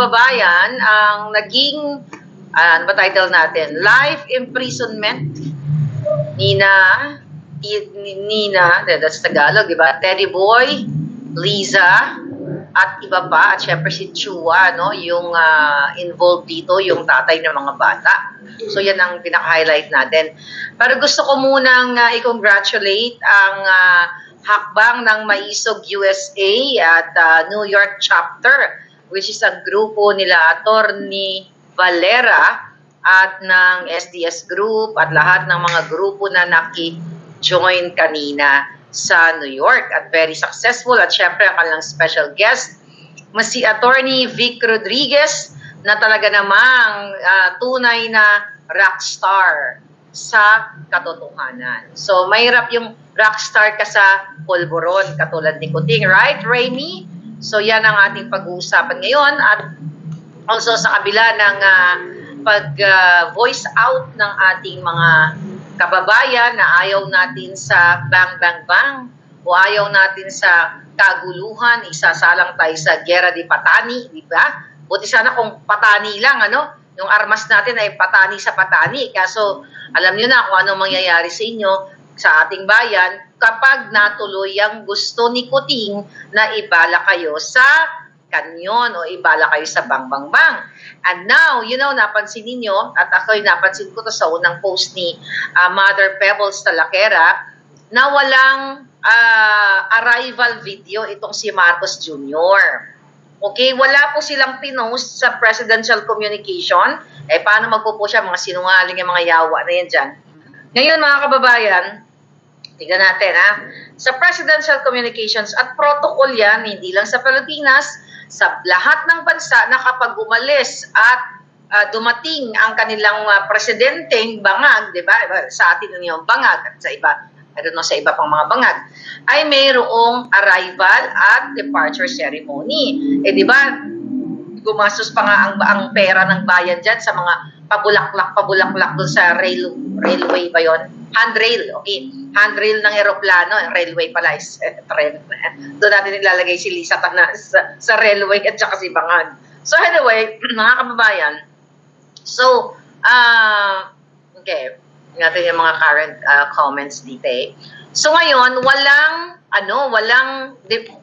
kababayan, ang naging, ano ba title natin? Life imprisonment. That's Tagalog, diba? Teddy Boy, Liza, at iba pa. At syempre si Chua, no? Yung involved dito, yung tatay ng mga bata. So yan ang pinaka-highlight natin. Pero gusto ko munang i-congratulate ang hakbang ng Maisog USA at New York chapter, which is ang grupo nila Attorney Valera at ng SDS Group at lahat ng mga grupo na naki-join kanina sa New York at very successful. At syempre ang kanilang special guest, si Attorney Vic Rodriguez, na talaga namang tunay na rockstar sa katotohanan. So, mahirap yung rockstar ka sa pulburon, katulad ni Kuting, right, Rainy? So, yan ang ating pag-uusapan ngayon. At also sa kabila ng pag-voice out ng ating mga kababayan na ayaw natin sa bang, bang, bang, o ayaw natin sa kaguluhan, isasalang tayo sa Gera di Patani, di ba? Buti sana kung patani lang, ano? Yung armas natin ay patani sa patani. Kaso, alam nyo na kung ano mangyayari sa inyo, sa ating bayan, kapag natuloy ang gusto ni Kuting na ibala kayo sa kanyon o ibala kayo sa bang-bang-bang. And now, napansin ninyo, at ako'y napansin ko to sa unang post ni Mother Pebbles Talaquera, na walang arrival video itong si Marcos Jr. Okay, wala po silang pinost sa presidential communication. Paano magpo-post siya? Mga sinungaling yung mga yawa na yan dyan. Ngayon, mga kababayan, tignan natin, sa presidential communications at protocol yan, hindi lang sa Pilipinas, sa lahat ng bansa na kapag umalis at dumating ang kanilang presidenteng bangag, di ba? Sa atin yung bangag at sa iba, I don't know, sa iba pang mga bangag, ay mayroong arrival at departure ceremony. Di ba, gumastos pa nga ang pera ng bayan dyan sa mga pabulaklak doon sa railway ba yun? Handrail, okay. Handrail ng eroplano, railway pala is tren. Doon natin nilalagay si Lisa Tanas sa railway at saka si Bangag. So anyway, mga kababayan, so, okay, natin yung mga current comments dito So ngayon, walang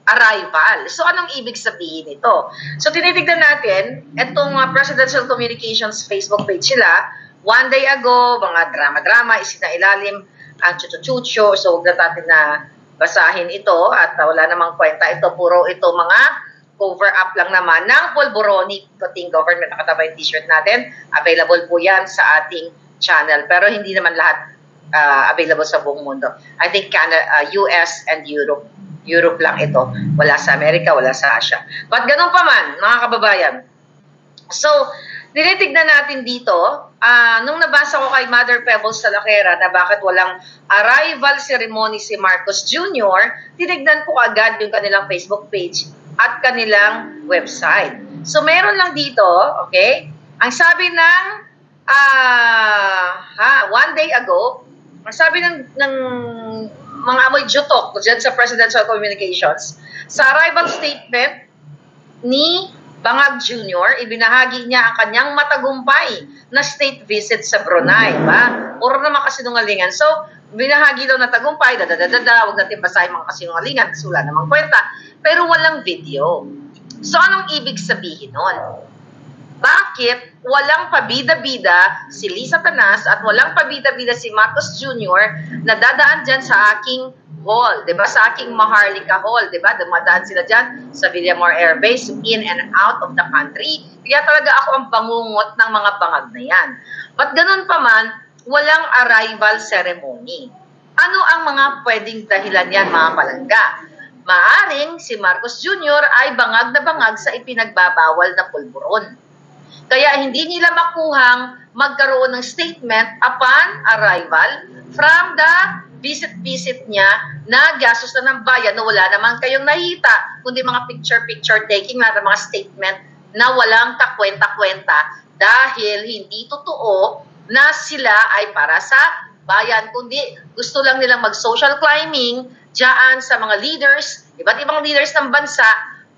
arrival. So anong ibig sabihin ito? So tinitignan natin, itong Presidential Communications Facebook page sila, one day ago, mga drama-drama, isinailalim ang chucho-chucho. So huwag na natin na basahin ito at wala namang kwenta ito. Puro ito mga cover-up lang naman ng Polboroni Kuting Government. Nakataba yung t-shirt natin. Available po yan sa ating channel. Pero hindi naman lahat available sa buong mundo. I think Canada, US and Europe. Europe lang ito. Wala sa Amerika, wala sa Asia. But ganun pa man, mga kababayan. So, tinitignan natin dito, nung nabasa ko kay Mother Pebbles Talaquera na bakit walang arrival ceremony si Marcos Jr., tinignan ko agad yung kanilang Facebook page at kanilang website. So, meron lang dito, okay? Ang sabi ng one day ago, ang sabi ng mga amoy jutok dyan sa Presidential Communications, sa arrival statement ni Bangag Jr., ibinahagi niya ang kanyang matagumpay na state visit sa Brunei. Ba? Puro naman kasinungalingan. So, binahagi daw na tagumpay, huwag natin basahin mga kasinungalingan kasi wala namang kwenta. Pero walang video. So, anong ibig sabihin nun? Bakit walang pabida-bida si Lisa Tanas at walang pabida-bida si Marcos Jr. na dadaan dyan sa aking hall, diba? Sa aking Maharlika Hall, diba? Dumadaan sila dyan sa Villamor Air Base, in and out of the country. Kaya talaga ako ang bangungot ng mga bangag na yan. But ganun pa man, walang arrival ceremony. Ano ang mga pwedeng dahilan yan, mga palangga? Maaring si Marcos Jr. ay bangag na bangag sa ipinagbabawal na pulburon. Kaya hindi nila makuhang magkaroon ng statement upon arrival from the visit niya na gastos na ng bayan na wala naman kayong nakita, kundi mga picture taking na mga statement na walang kakwenta-kwenta dahil hindi totoo na sila ay para sa bayan, kundi gusto lang nilang mag-social climbing dyan sa mga leaders, iba't ibang leaders ng bansa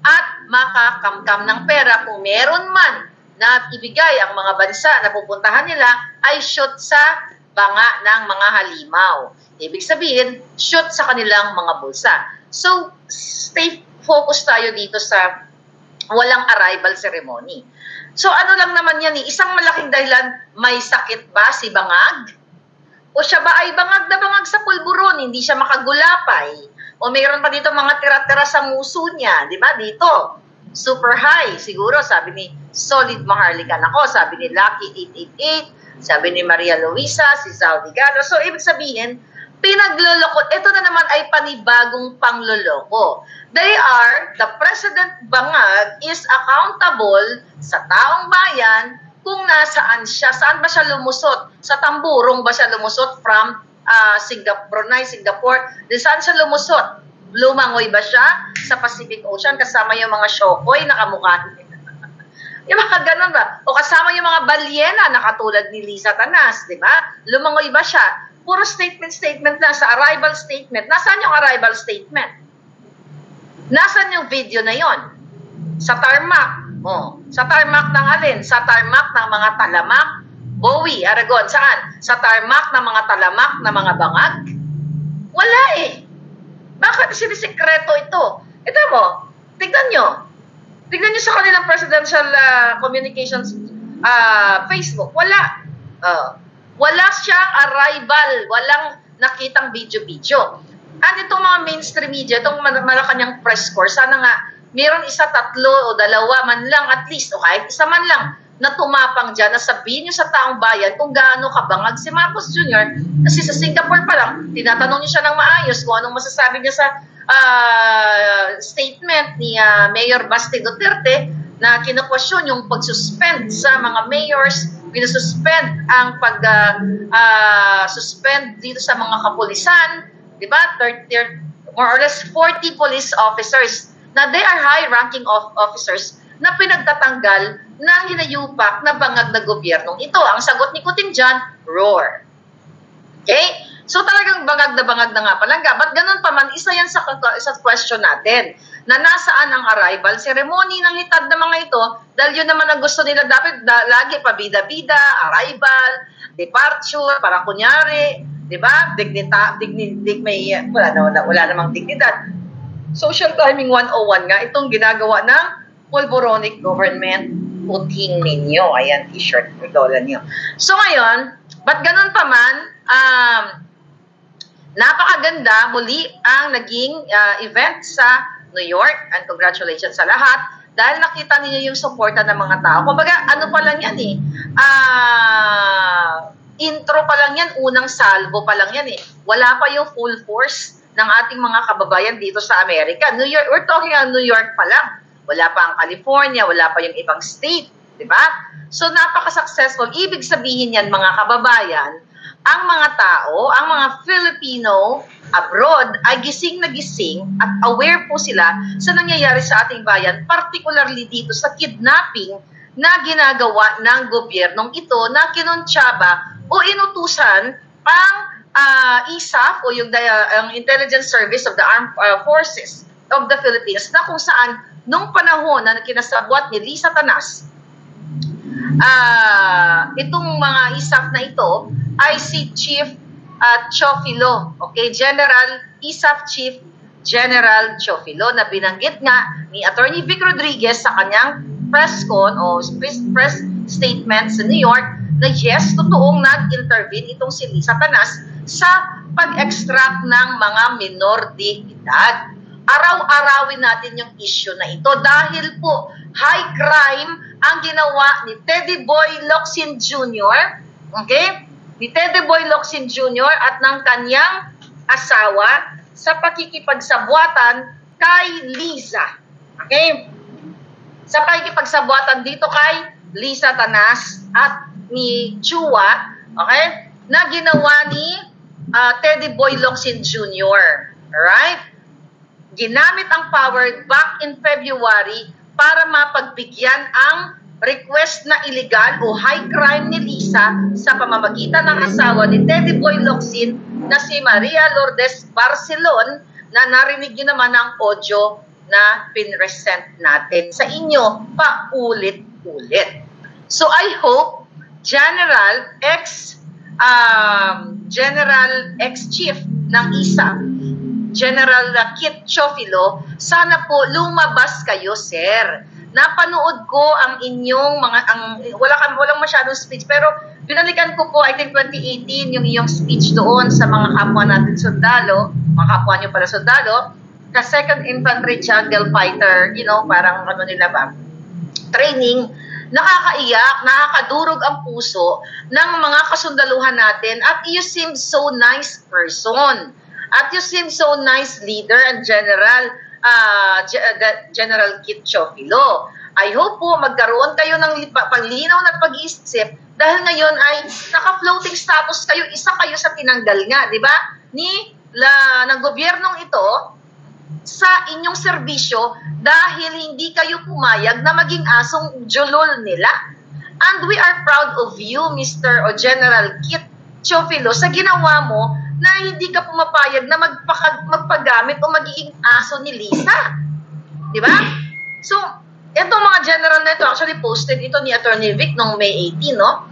at makakamkam ng pera kung meron man na ibigay ang mga bansa na pupuntahan nila ay shoot sa banga ng mga halimaw. Ibig sabihin, shoot sa kanilang mga bulsa. So, stay focused tayo dito sa walang arrival ceremony. So, ano lang naman yan isang malaking dahilan, may sakit ba si bangag? O siya ba ay bangag na bangag sa pulburon, hindi siya makagulapay? O mayroon pa dito mga tira-tira sa muso niya, di ba? Dito, super high. Siguro, sabi ni Solid Maharlika ako, sabi ni Lucky 888, sabi ni Maria Luisa, si Saudi Galo. So, ibig sabihin, pinagloloko. Ito na naman ay panibagong pangloloko. The President Bangag is accountable sa taong bayan kung nasaan siya. Saan ba siya lumusot? Sa tamburong ba siya lumusot from Singapore? Di saan siya lumusot? Lumangoy ba siya sa Pacific Ocean kasama yung mga shokoy na kamukha niya? Yung mga ganun ba? O kasama yung mga balyena na katulad ni Lisa Tanas, di ba? Lumangoy ba siya? Puro statement na sa arrival statement. Nasaan yung arrival statement? Nasaan yung video na yon? Sa tarmac. Sa tarmac ng alin? Sa tarmac ng mga talamak. Bowie, Aragon, saan? Sa tarmac ng mga talamak na mga bangag? Wala eh. Bakit sinisikreto ito? Ito mo, tignan nyo. Tignan nyo sa kanilang presidential communications Facebook. Wala. Wala siyang arrival. Walang nakitang video-video. At itong mga mainstream media, itong Malacanang press corps, sana nga meron isa, tatlo o dalawa man lang at least, o kahit isa man lang, na tumapang dyan, na sabihin nyo sa taong bayan kung gaano kabangag si Marcos Jr. Kasi sa Singapore pa lang, tinatanong niyo siya ng maayos kung anong masasabi niya sa statement ni Mayor Basti Duterte na kinukwestiyon yung pag-suspend sa mga mayors, pinususpend ang pag-suspend dito sa mga kapulisan, di ba? More or less 40 police officers na they are high-ranking officers na pinagtatanggal ng hinayupak na bangag na gobyernong ito. Ang sagot ni Kuting dyan, roar. Okay? So talagang bangag na nga palangga. Ba't ganun pa man, isa yan sa question natin na nasaan ang arrival ceremony ng hitad na mga ito dahil yun naman ang gusto nila dapat lagi pabida-bida, arrival, departure, para kunyari, di ba? Wala namang dignidad. Social timing 101 nga, itong ginagawa ng pulboronic government puting ninyo. Ayan, t-shirt, dola niyo. So ngayon, ba't ganun pa man, napakaganda muli ang naging event sa New York, and congratulations sa lahat dahil nakita niyo yung suporta ng mga tao. Kumbaga, ano pa lang yan intro pa lang yan, unang salvo pa lang yan Wala pa yung full force ng ating mga kababayan dito sa Amerika. New York, we're talking about New York pa lang. Wala pa ang California, wala pa yung ibang state, di ba? So napaka-successful. Ibig sabihin yan mga kababayan, ang mga tao, ang mga Filipino abroad ay gising na gising at aware po sila sa nangyayari sa ating bayan, particularly dito sa kidnapping na ginagawa ng gobyernong ito na kinontsaba o inutusan ang ISAF o yung Intelligence Service of the Armed Forces of the Philippines na kung saan nung panahon na kinasabwat ni Lisa Tanas, itong mga ISAF na ito ay si Chief Chofilo, okay? ISAF Chief General Chofilo na binanggit nga ni Attorney Vic Rodriguez sa kanyang press con o press statement sa New York na yes, totoong nag-intervene itong si Lisa Tanas sa pag-extract ng mga minor de edad. Araw-arawin natin yung issue na ito dahil po high crime ang ginawa ni Teddy Boy Locsin Jr. Okay? Ni Teddy Boy Locsin Jr. at ng kanyang asawa sa pakikipagsabuatan kay Lisa. Okay? Sa pakikipagsabuatan dito kay Lisa Tanas at ni Chua, okay? Na ginawa ni Teddy Boy Locsin Jr. Alright? Ginamit ang power back in February para mapagbigyan ang request na illegal o high crime ni Lisa sa pamamagitan ng asawa ni Teddy Boy Locsin na si Maria Lourdes Barcelon na narinig nyo naman ang audio na pinresent natin sa inyo paulit-ulit. So I hope General ex-chief ng ISAF, General Kit Chofilo, sana po lumabas kayo, sir. Napanood ko ang inyong walang masyadong speech, pero binalikan ko po, I think 2018, yung iyong speech doon sa mga kapwa natin sundalo, mga kapwa nyo pala sundalo, the 2nd Infantry Jungle Fighter, parang nila ba, training. Nakakaiyak, nakakadurog ang puso ng mga kasundaluhan natin, at you seem so nice person. At you seem so nice leader and General Kit Chofilo. I hope po magkaroon kayo ng paglinaw na pag-iisip, dahil ngayon ay naka-floating status kayo, isa kayo sa tinanggal nga, di ba? Ng gobyernong ito sa inyong serbisyo dahil hindi kayo pumayag na maging asong julol nila. And we are proud of you, Mr. o General Kit Chofilo, sa ginawa mo na hindi ka pumapayag na magpagamit o magiging aso ni Lisa. Di ba? So, itong mga general na ito, actually posted ito ni Attorney Vic noong May 18, no?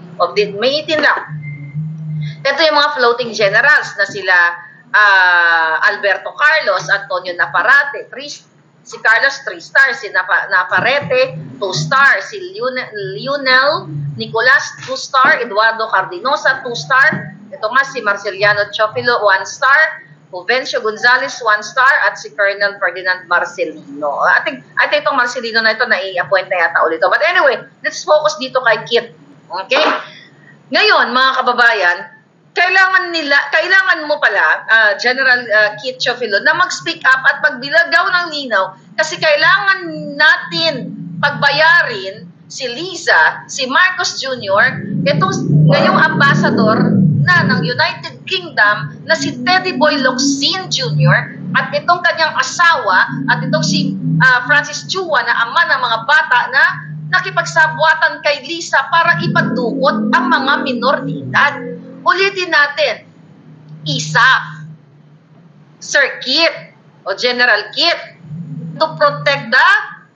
May 18 lang. Ito yung mga floating generals na sila Alberto Carlos, Antonio Navarrete, si Carlos 3-star, si Navarrete 2-star, si Lionel Nicolas 2-star, Eduardo Cardinosa 2-star, ito nga si Marceliano Chofilo 1-star, Juvencio Gonzales 1-star, at si Colonel Ferdinand Marcelino. I think itong Marcelino na ito na-i-appoint na yata ulit. But anyway, let's focus dito kay Kit. Okay? Ngayon, mga kababayan, kailangan mo pala, General Kit Chofilo, na mag-speak up at magbilagaw ng linaw, kasi kailangan natin pagbayarin si Liza, si Marcos Jr., itong ngayong ambassador na ng United Kingdom na si Teddy Boy Locsin Jr., at itong kanyang asawa, at itong si Francis Chua na ama ng mga bata na nakipagsabwatan kay Lisa para ipadukot ang mga minor de edad. Ulitin natin, ISAF, Sir Kit o General Kit, to protect the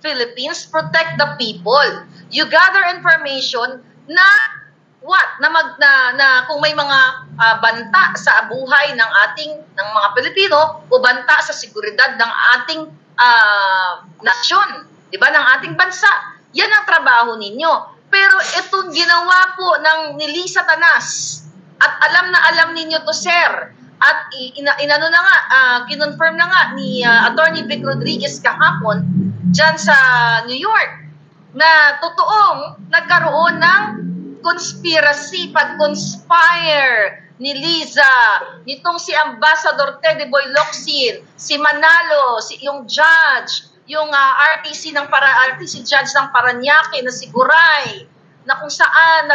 Philippines, protect the people. You gather information na kung may mga banta sa buhay ng mga Pilipino o banta sa seguridad ng ating nasyon, 'di ba, ng ating bansa. Yan ang trabaho ninyo. Pero itong ginawa po ni Lisa Tanas, at alam ninyo to, sir. At inano na nga, kinonfirm na nga ni Attorney Vic Rodriguez kahapon dyan sa New York na totoong nagkaroon ng conspiracy, pag-conspire ni Liza, nitong si Ambassador Teddy Boy Locsin, si Manalo, yung judge, yung RTC judge ng Parañaque na si Guray, na kung saan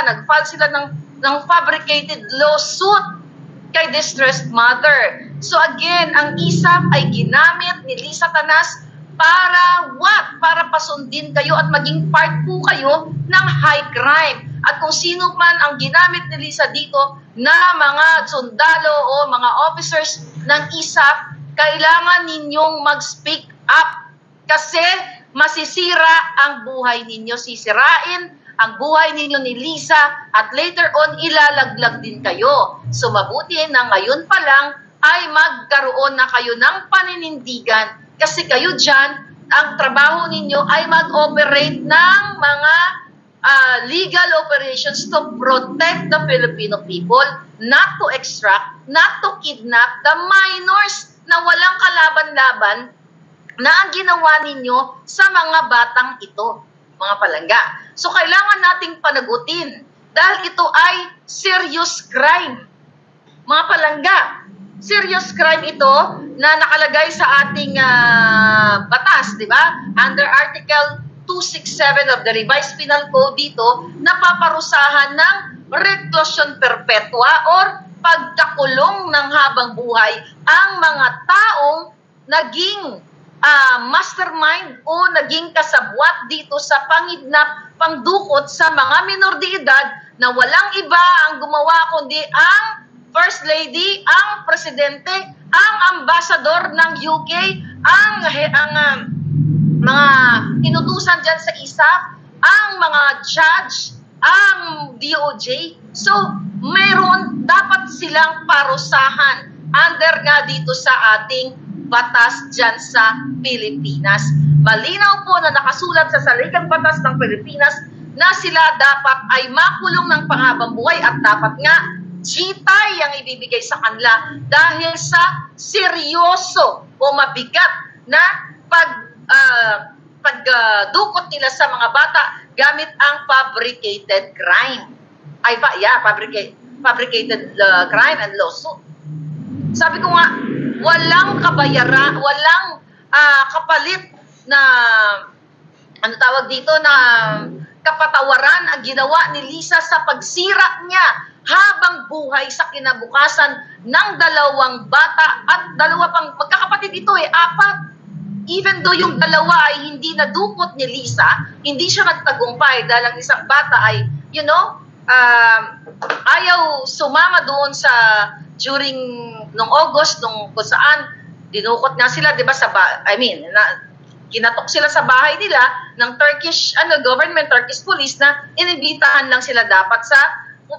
nag-file sila ng fabricated lawsuit kay distressed mother. So again, ang ISAF ay ginamit ni Lisa Tanas para what? Para pasundin kayo at maging part po kayo ng high crime. At kung sino man ang ginamit ni Lisa dito na mga sundalo o mga officers ng ISAF, kailangan ninyong mag-speak up kasi masisira ang buhay ninyo, sisirain ang buhay ninyo ni Lisa, at later on ilalaglag din kayo. So mabuti na ngayon pa lang ay magkaroon na kayo ng paninindigan, kasi kayo dyan, ang trabaho ninyo ay mag-operate ng mga legal operations to protect the Filipino people, not to extract, not to kidnap the minors na walang kalaban-laban na ang ginawa ninyo sa mga batang ito, mga palangga. So kailangan nating panagutin dahil ito ay serious crime. Mga palangga, serious crime ito na nakalagay sa ating batas, di ba? Under Article 267 of the Revised Penal Code dito, napaparusahan ng reclusion perpetua or pagkakulong ng habang buhay ang mga taong naging mastermind o naging kasabwat dito sa pangidnap, pangdukot sa mga minor de edad na walang iba ang gumawa kundi ang First Lady, ang Presidente, ang Ambassador ng UK, ang mga inutusan dyan sa ISAF, ang mga judge, ang DOJ. So, mayroon dapat silang parusahan under nga dito sa ating batas dyan sa Pilipinas. Malinaw po na nakasulat sa saligang batas ng Pilipinas na sila dapat ay makulong ng panghabang buhay at dapat nga jitay ang ibibigay sa kanila dahil sa seryoso o mabigat na pagdukot nila sa mga bata gamit ang fabricated crime. Fabricated crime and lawsuit. Sabi ko nga, walang kabayaran, walang kapalit na na kapatawaran ang ginawa ni Lisa sa pagsira niya habang buhay sa kinabukasan ng dalawang bata at dalawa pang magkakapatid ito apat. Even though yung dalawa ay hindi nadukot ni Lisa, hindi siya nagtagumpay dahil ang isang bata ay, ayaw sumama doon sa during nung August, nung kung saan dinukot nga sila, 'di ba, kinatok sila sa bahay nila ng Turkish government, Turkish police na inibitahan lang sila dapat sa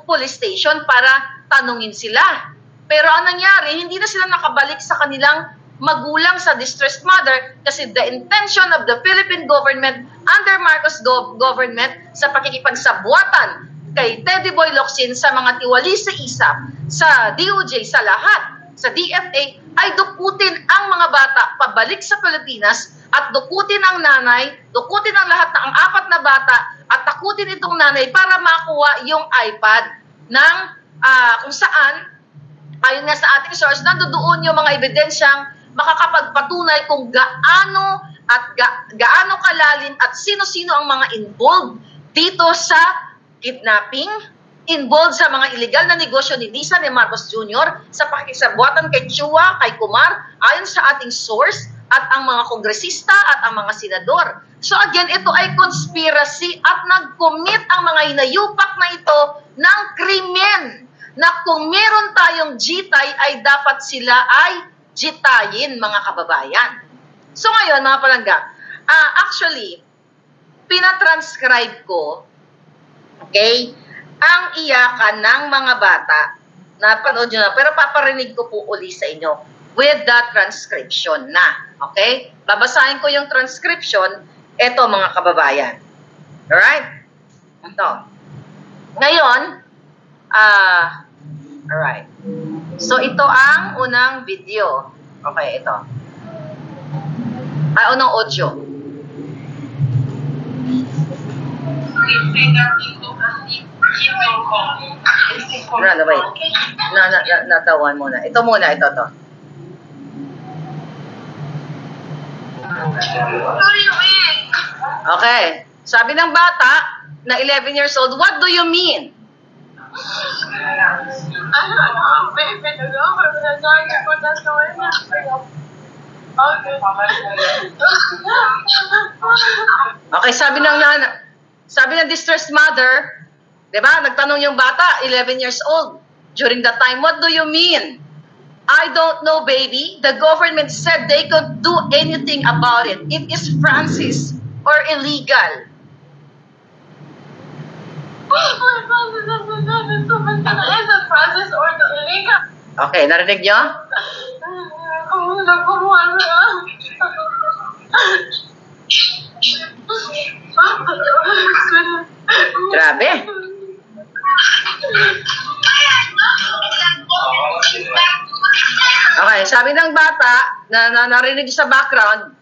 police station para tanungin sila. Pero ang nangyari, hindi na sila nakabalik sa kanilang magulang sa distressed mother kasi the intention of the Philippine government under Marcos government sa pakikipagsabuatan kay Teddy Boy Locsin sa mga tiwali sa ISAF, sa DOJ, sa lahat, sa DFA, ay dukutin ang mga bata pabalik sa Pilipinas at dukutin ang nanay, dukutin ang lahat ng apat na bata at takutin itong nanay para makuha yung iPad ng kung saan, ayon nga sa ating source, nandoon yung mga ebidensyang makakapagpatunay kung gaano kalalim at sino-sino ang mga involved dito sa kidnapping, involved sa mga illegal na negosyo ni Lisa ni Marcos Jr. sa pakikisabuatan kay Chua, kay Kumar, ayon sa ating source, at ang mga kongresista at ang mga senador. So again, ito ay conspiracy at nag-commit ang mga hinayupak na ito ng krimen na kung meron tayong jitay ay dapat sila ay jitayin, mga kababayan. So ngayon, mga palangga, actually, pinatranscribe ko, okay, ang iyakan ng mga bata. Napanood nyo na, pero paparinig ko po uli sa inyo with the transcription na. Okay? Babasahin ko yung transcription. Ito, mga kababayan. Alright? Ito. Ngayon, alright. So, ito ang unang video. Okay, ito. Unang audio. Natawan muna. Ito muna, ito. Okay. Sabi ng bata na 11 years old, what do you mean? Okay, sabi ng distressed mother, diba? Nagtanong yung bata, 11 years old. During that time, what do you mean? I don't know, baby. The government said they could do anything about it. It is Francis or illegal. Is it Francis or the illegal? Okay, narinig nyo? Grabe. Okay, sabi ng bata na narinig sa background,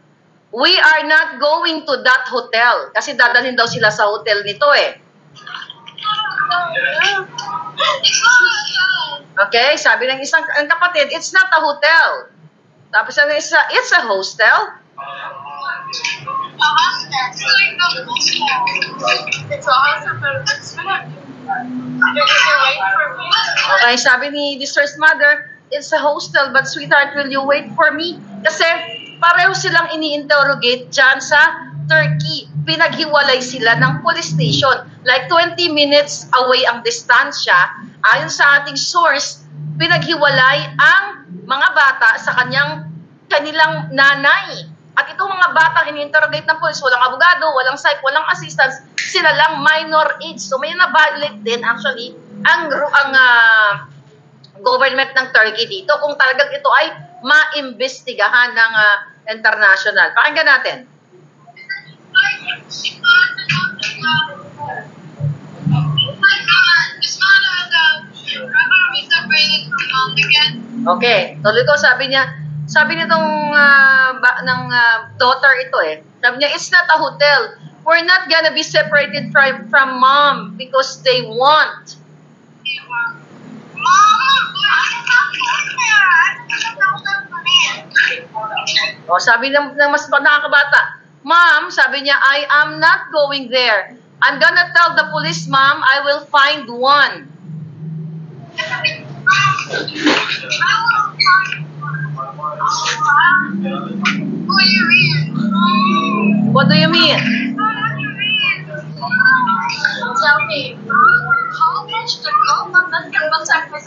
we are not going to that hotel. Kasi dadalhin daw sila sa hotel nito Okay, sabi ng isang kapatid, it's not a hotel. Tapos ang isa, it's a hostel. Okay, sabi ni distressed mother, it's a hostel, but sweetheart, will you wait for me? Kasi pareho silang ini-interrogate dyan sa Turkey. Pinaghiwalay sila ng police station. Like 20 minutes away ang distansya. Ayon sa ating source, pinaghiwalay ang mga bata sa kanilang nanay. At itong mga batang ini-interrogate ng police, walang abogado, walang psych, walang assistance, sila lang minor age. So may na-violate din actually ang government ng Turkey dito kung talagang ito ay maimbestigahan ng international. Pakinggan natin. Okay, tuloy ko, sabi nitong daughter ito sabi niya, it's not a hotel. We're not gonna be separated from mom because they want. O, sabi ng mas nakakabata, Mom, sabi niya, I am not going there. I'm gonna tell the police, Mom, I will find one. What do you mean? Tell me, how much the government can protect the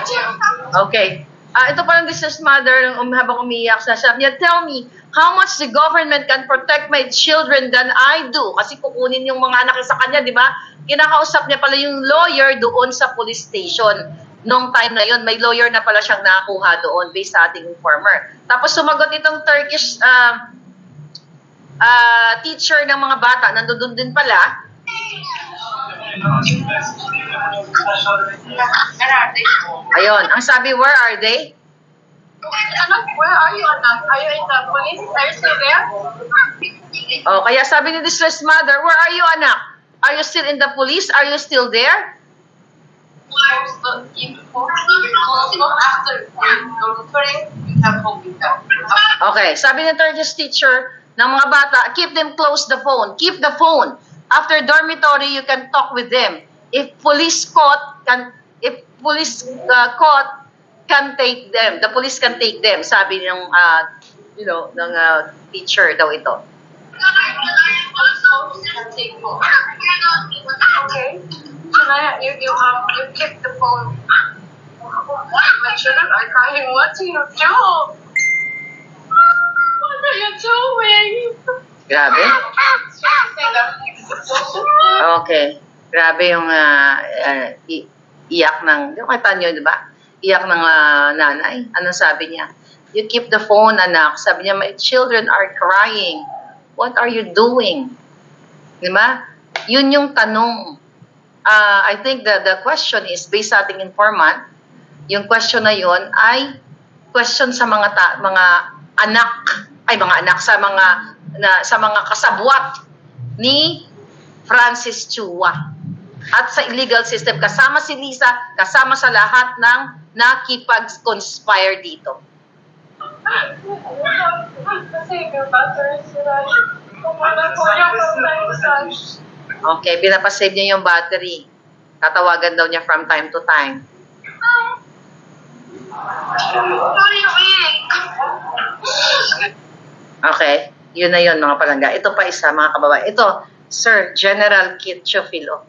children? Okay. Ito parang this is mother habang umiiyak siya. Sabi niya, tell me, how much the government can protect my children than I do? Kasi kukunin yung mga anak sa kanya, di ba? Kinakausap niya pala yung lawyer doon sa police station. Nung time na yun, may lawyer na pala siyang nakakuha doon based sa ating informer. Tapos sumagot itong Turkish teacher ng mga bata, nandun din pala. Ayun, ang sabi, where are they? Anak, where are you, anak? Are you in the police? Are you still there? Oh, kaya sabi ni distressed mother, where are you, anak? Are you still in the police? Are you still there? Okay, sabi ng Turkish teacher ng mga bata, keep them close the phone. Keep the phone. After dormitory, you can talk with them. If police caught, can take them. The police can take them. Sabi ng teacher daw ito. Okay. Shania, you keep the phone. My children are crying. What do you do? What are you doing? Grabe. Okay. Grabe yung iyak ng, yung kata nyo, di ba? Iyak ng nanay. Anong sabi niya? You keep the phone, anak. Sabi niya, my children are crying. What are you doing? Di ba? Yun yung tanong. I think the question is, based sa ating informant, yung question na yun ay question sa mga anak, sa mga kasabwat ni Francis Chua. At sa illegal system, kasama si Lisa, kasama sa lahat ng nakipag-conspire dito. Okay, pinapasave niya yung battery. Tatawagan daw niya from time to time. Okay, yun na yun mga palangga. Ito pa isa mga kababayan. Ito, Sir General Kit Chofilo.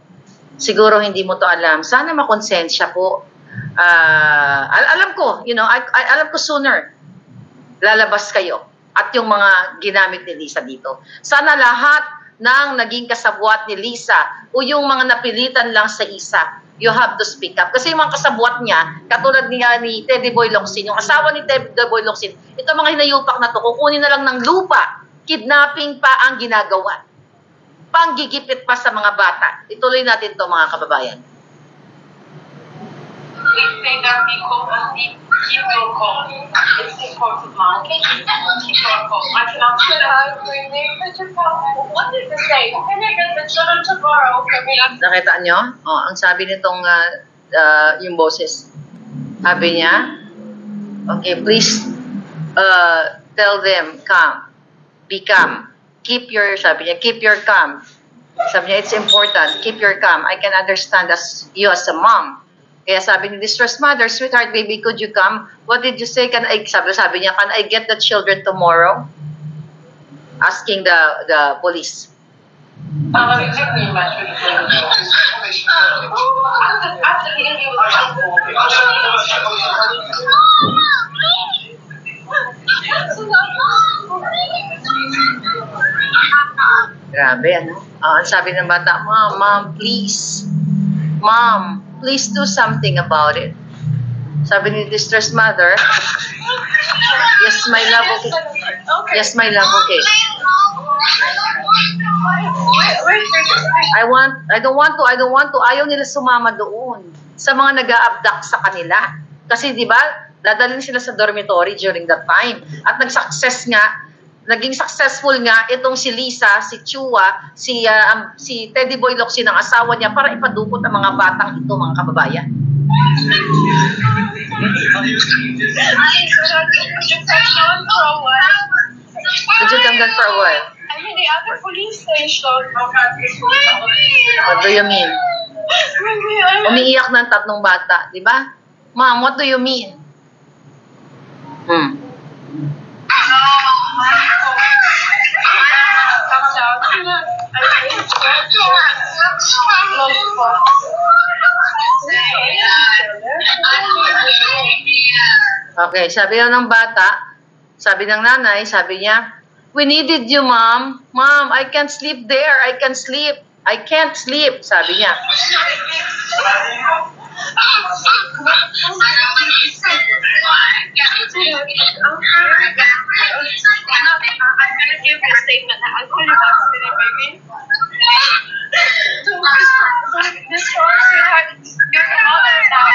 Siguro hindi mo to alam. Sana makonsensya po. Alam ko, alam ko sooner lalabas kayo at yung mga ginamit ni Lisa dito. Sana lahat ng naging kasabwat ni Lisa o yung mga napilitan lang sa isa, you have to speak up. Kasi yung mga kasabwat niya, katulad niya ni Teddy Boy Locsin, yung asawa ni Teddy Boy Locsin, ito mga hinayupak na to, kukunin na lang ng lupa, kidnapping pa ang ginagawa. Panggigipit pa sa mga bata. Ituloy natin to mga kababayan. Say that people keep your calm. It's important now. Keep your calm. I cannot say that. What did you say? Can I get the children tomorrow? Nakita nyo? Ang sabi nitong yung boses. Sabi niya, okay, please tell them, calm. Be calm. Keep your calm. Sabi niya, it's important. Keep your calm. I can understand you as a mom. Kaya sabi ni distressed mother, sweetheart, baby, could you come? What did you say? Sabi niya, can I get the children tomorrow? Asking the police. Exactly, match with the after the interview with Grabe, ano? Ang sabi ng bata, Mom, please. Mom, please do something about it. Sabi ni distressed mother, yes, my love, okay. Yes, my love, okay. I don't want to. Ayaw nila sumama doon sa mga nag-a-abduct sa kanila. Kasi di ba, dadalhin sila sa dormitory during that time. At naging successful nga itong si Lisa, si Chua, si Teddy Boy Locsin, ang asawa niya, para ipadukot ang mga batang ito, mga kababayan. Nagtutanggal for a while. I'm in the other police station. What do you mean? Umiiyak ng tatlong bata, di ba? Mom, what do you mean? Okay, sabi ng bata, sabi ng nanay, sabi niya, we needed you, Mom. Mom, I can't sleep there. I can't sleep. Sabi niya. I'm gonna give you a statement. I'll call you back today, baby. This one, sweetheart, you're the mother now.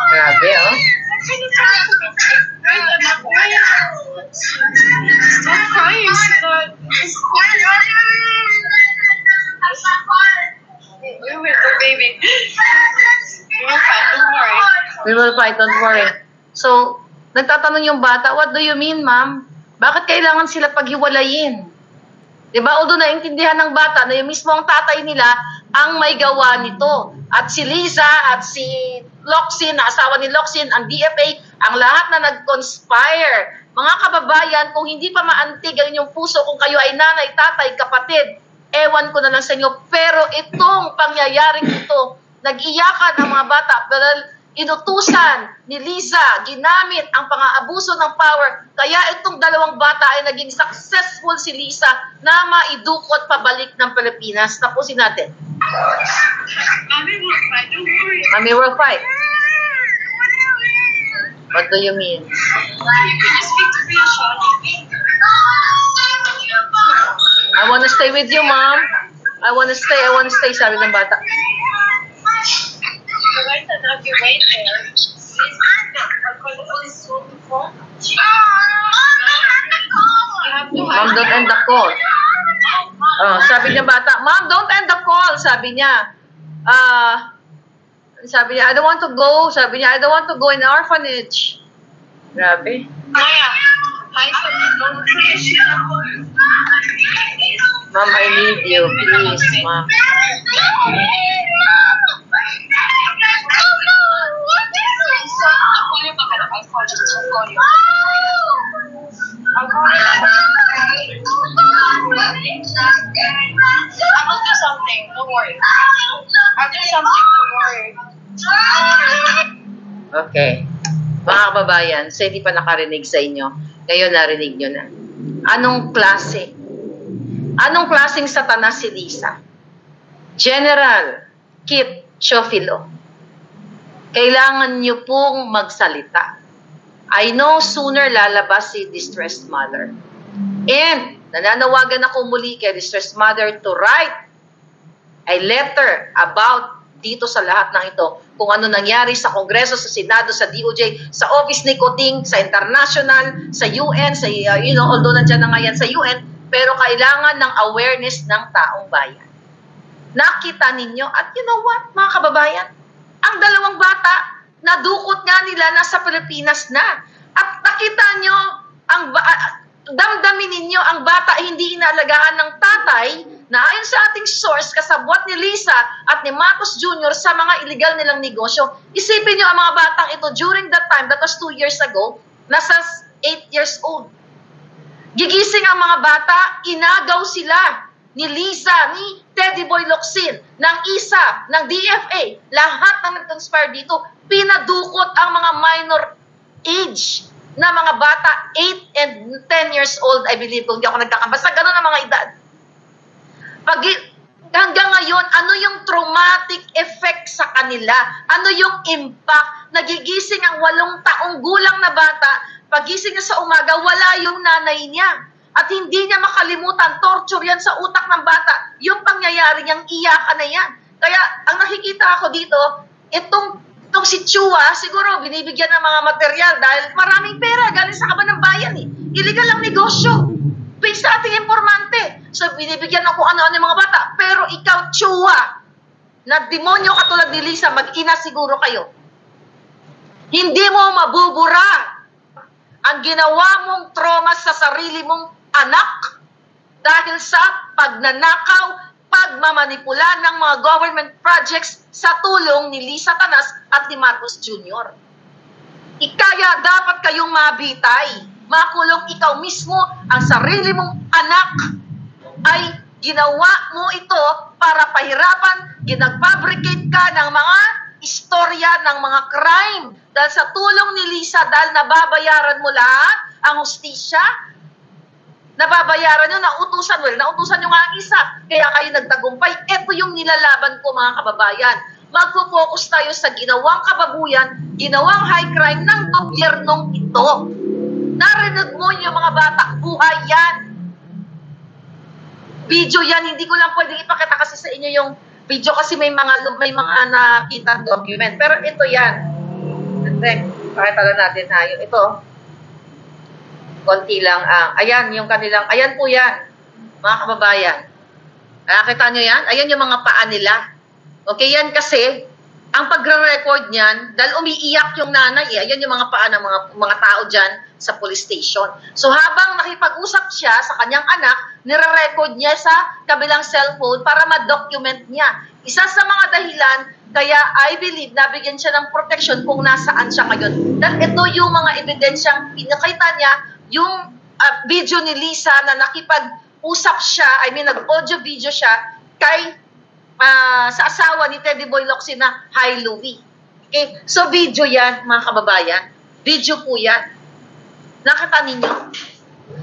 Grabe, oh. Stop crying, sweetheart. We will go, baby. We will fight, don't worry. So, nagtatanong yung bata, what do you mean, Ma'am? Bakit kailangan sila paghiwalayin? Diba? Although naintindihan ng bata na yung mismo ang tatay nila ang may gawa nito. At si Lisa at si Locsin, na asawa ni Locsin, ang DFA, ang lahat na nag-conspire. Mga kababayan, kung hindi pa maantig ang inyong puso, kung kayo ay nanay, tatay, kapatid, ewan ko na lang sa inyo. Pero itong pangyayaring ito, nag-iyakan ang mga bata dahil inutusan ni Lisa, ginamit ang pang-aabuso ng power. Kaya itong dalawang bata ay naging successful si Lisa na maidukot pabalik ng Pilipinas. Tapusin natin. Mommy will fight, don't worry. Mommy will fight. What do you mean? You can just speak to me, Shani. I want to stay with you, Mom. I want to stay, sabi ng bata. You're going to knock your way there. Please, I'll call the police soon. Mom, don't end the call. Oh, sabi niya bata, Mom, don't end the call. Sabi niya, I don't want to go. Sabi niya, I don't want to go in the orphanage. Grabe. Maya, don't finish. Mom, I need you. Please, Mom. I will do something. Don't worry. I'll do something. Don't worry. Okay. Mga kababayan, so hindi pa nakarinig sa inyo. Ngayon narinig nyo na. Anong klaseng satanas si Lisa? General Kit Chofilo, kailangan nyo pong magsalita. I know sooner lalabas si distressed mother. And nananawagan ako muli kay distressed mother to write a letter about dito sa lahat ng ito. Kung ano nangyari sa Kongreso, sa Senado, sa DOJ, sa Office ni Kuting, sa International, sa UN, sa, although nandiyan na nga yan sa UN, pero kailangan ng awareness ng taong bayan. Nakita ninyo, at you know what, mga kababayan? Ang dalawang bata, nadukot nga nila nasa Pilipinas na. At nakita nyo, damdamin ninyo, ang bata hindi inaalagaan ng tatay na ayon sa ating source, kasabwat ni Lisa at ni Marcos Jr. sa mga illegal nilang negosyo. Isipin nyo ang mga batang ito during that time, that was 2 years ago, nasa 8 years old. Gigising ang mga bata, inagaw sila ni Lisa, ni Teddy Boy Locsin, ng ISAF, ng DFA, lahat ng nag-conspire dito, pinadukot ang mga minor age na mga bata, 8 and 10 years old, I believe, kung hindi ako nagkakabasa, ganun ang mga edad. Hanggang ngayon, ano yung traumatic effect sa kanila? Ano yung impact? Nagigising ang 8 taong gulang na bata, pagising niya sa umaga, wala yung nanay niya. At hindi niya makalimutan, torture yan sa utak ng bata. Yung pangyayari niyang iyakan na yan. Kaya ang nakikita ako dito, itong si Chua, siguro binibigyan ng mga material dahil maraming pera galing sa kaban ng bayan eh. Illegal ang negosyo. Based sa ating informante. So binibigyan ng kung ano-ano yung mga bata. Pero ikaw, Chua, na demonyo katulad ni Lisa, mag-ina siguro kayo. Hindi mo mabubura ang ginawa mong trauma sa sarili mong anak dahil sa pagnanakaw, pagmamanipula ng mga government projects sa tulong ni Lisa Tanas at ni Marcos Jr. Ikaya dapat kayong mabitay, makulong ikaw mismo, ang sarili mong anak ay ginawa mo ito para pahirapan, ginag-fabricate ka ng mga istorya ng mga crime dahil sa tulong ni Lisa, dahil nababayaran mo lahat ang hustisya, nababayaran nyo, nautusan nyo nga ang isa, kaya kayo nagtagumpay. Ito yung nilalaban ko, mga kababayan. Magpo-focus tayo sa ginawang kababuyan, ginawang high crime ng gobyernong ito. Narinig mo yung mga bata, buhay yan. Video yan, hindi ko lang pwedeng ipakita kasi sa inyo yung video kasi may mga nakita document. Pero ito yan. Pakita lang natin ha. Ito. Konti lang. Ayan, yung kanilang, ayan po yan. Mga kababayan. Kita nyo yan? Ayan yung mga paa nila. Okay, yan kasi, ang pagre-record niyan, dahil umiiyak yung nanay, ayan yung mga paa ng mga tao dyan sa police station. So habang nakipag-usap siya sa kanyang anak, nire-record niya sa kabilang cellphone para ma-document niya. Isa sa mga dahilan, kaya I believe nabigyan siya ng protection kung nasaan siya ngayon. Dahil ito yung mga ebidensyang pinakita niya, yung video ni Lisa na nakipag-usap siya, nag-audio video siya kay sa asawa ni Teddy Boy Locsin na Hi Louie. Okay? So video yan, mga kababayan. Video po yan. Nakita ninyo?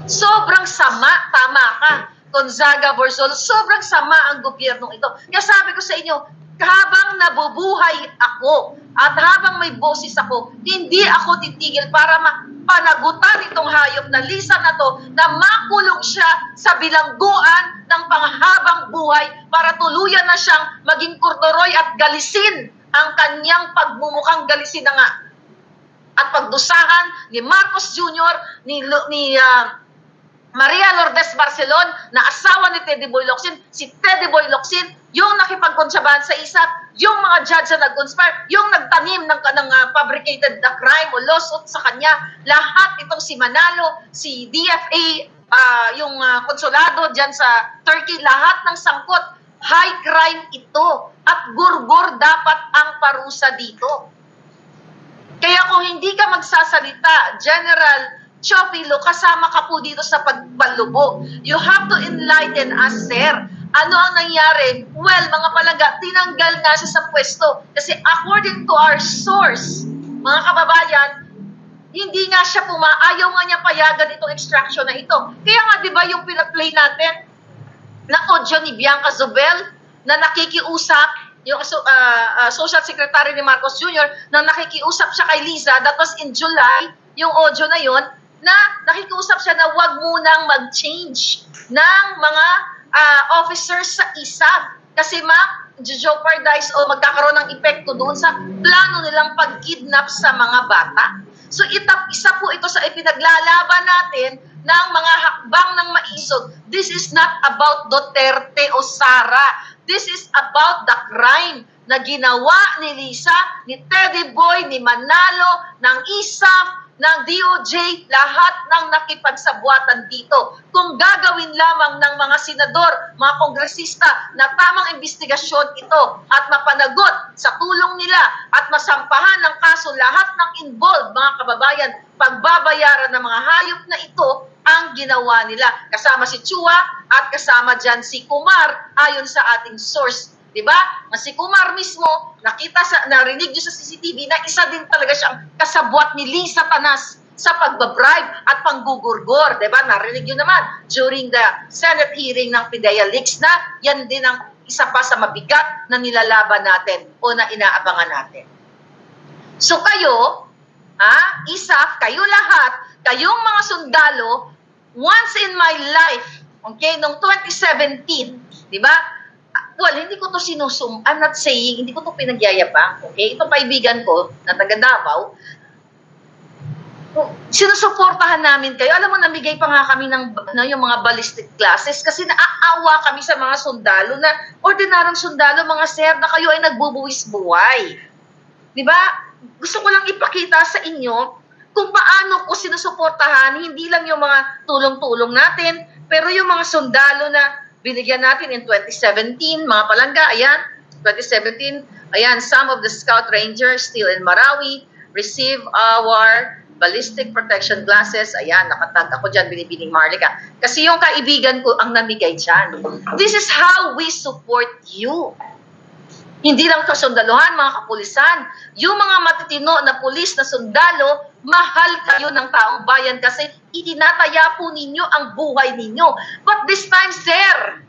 Sobrang sama, tama ka. Gonzaga Borzolo, sobrang sama ang gobyernong ito. Kaya sabi ko sa inyo, habang nabubuhay ako at habang may boses ako, hindi ako titigil para panagutan itong hayop na Lisa na to na makulong siya sa bilangguan ng panghabang buhay para tuluyan na siyang maging kordoroy at galisin ang kanyang pagmumukhang galisin na nga. At pagdusahan ni Marcos Jr., ni Maria Lourdes Barcelon, na asawa ni Teddy Boy Locsin, si Teddy Boy Locsin, yung nakipagkonsyabahan sa ISAF, yung mga judge na nag-conspire, yung nagtanim ng fabricated na crime o lawsuit sa kanya, lahat itong si Manalo, si DFA, yung konsulado dyan sa Turkey, lahat ng sangkot, high crime ito. At gurgur dapat ang parusa dito. Kaya kung hindi ka magsasalita, General Chofilo, kasama ka po dito sa pagbalubo. You have to enlighten us, sir. Ano ang nangyari? Well, mga palangga, tinanggal nga siya sa pwesto. Kasi according to our source, mga kababayan, hindi nga siya ayaw nga niya payagan itong extraction na ito. Kaya nga, di ba yung pinaplay natin na audio ni Bianca Zobel na nakikiusap, yung Social Secretary ni Marcos Jr., na nakikiusap siya kay Liza, that was in July, yung audio na yon, na nakikiusap siya na wag munang mag-change ng mga officers sa ISAF kasi jeopardize o magkakaroon ng epekto doon sa plano nilang pag-kidnap sa mga bata. So isa po ito sa ipinaglalaban natin ng mga hakbang ng maisog. This is not about Duterte o Sara. This is about the crime na ginawa ni Lisa, ni Teddy Boy, ni Manalo, ng ISAF, ng DOJ, lahat ng nakipagsabuatan dito. Kung gagawin lamang ng mga senador, mga kongresista na tamang investigasyon ito at mapanagot sa tulong nila at masampahan ng kaso lahat ng involved, mga kababayan, pagbabayaran ng mga hayop na ito ang ginawa nila. Kasama si Chua at kasama dyan si Kumar ayon sa ating source. Diba? Si Kumar mismo, narinig nyo sa CCTV na isa din talaga siyang kasabwat ni Lisa Tanas sa pagbabribe at panggugurgor. Diba? Narinig nyo naman during the Senate hearing ng PIDEA Leaks na yan din ang isa pa sa mabigat na nilalaban natin o na inaabangan natin. So kayo, ISAF, kayo lahat, kayong mga sundalo, once in my life, okay, noong 2017, di ba? Well, hindi ko to I'm not saying, hindi ko to pinagyayabang, okay? Itong kaibigan ko, na taga Davao, sinusuportahan namin kayo. Alam mo, namigay pa nga kami ng yung mga ballistic classes kasi naaawa kami sa mga sundalo na ordinaryong sundalo, mga sir, na kayo ay nagbubuwis buhay. Di ba? Gusto ko lang ipakita sa inyo kung paano ko sinusuportahan, hindi lang yung mga tulong-tulong natin, pero yung mga sundalo na binigyan natin in 2017, mga palangga, ayan, 2017, ayan, some of the Scout Rangers still in Marawi receive our ballistic protection glasses. Ayan, nakatag ako dyan, binibining Marlica. Kasi yung kaibigan ko ang namigay dyan. This is how we support you. Hindi lang kasundaluhan, mga kapulisan. Yung mga matitino na pulis na sundalo, mahal kayo ng taong bayan kasi itinataya po ninyo ang buhay ninyo. But this time, sir,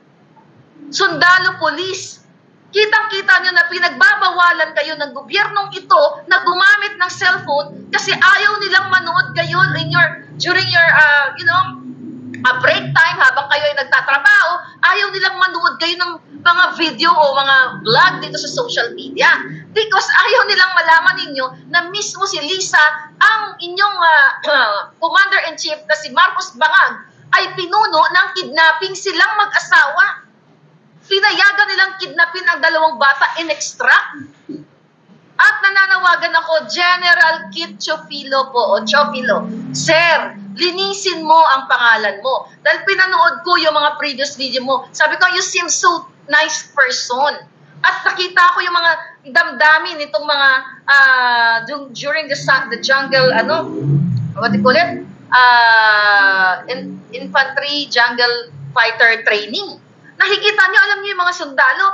sundalo, pulis, kitang-kita nyo na pinagbabawalan kayo ng gobyernong ito na gumamit ng cellphone kasi ayaw nilang manood kayo during your break time habang kayo ay nagtatrabaho, ayaw nilang manood kayo ng mga video o mga vlog dito sa social media because ayaw nilang malaman ninyo na mismo si Lisa, ang inyong commander-in-chief na si Marcos Bangag, ay pinuno ng kidnapping silang mag-asawa. Pinayagan nilang kidnapin ang dalawang bata in extract. At nananawagan ako, General Kit Chofilo po, o Chofilo, Sir, linisin mo ang pangalan mo. Dahil pinanood ko yung mga previous video mo. Sabi ko, you seem so nice person. At nakita ko yung mga damdamin nitong mga during the jungle, what do you call it? Infantry jungle fighter training. Nakikita nyo, alam nyo yung mga sundalo,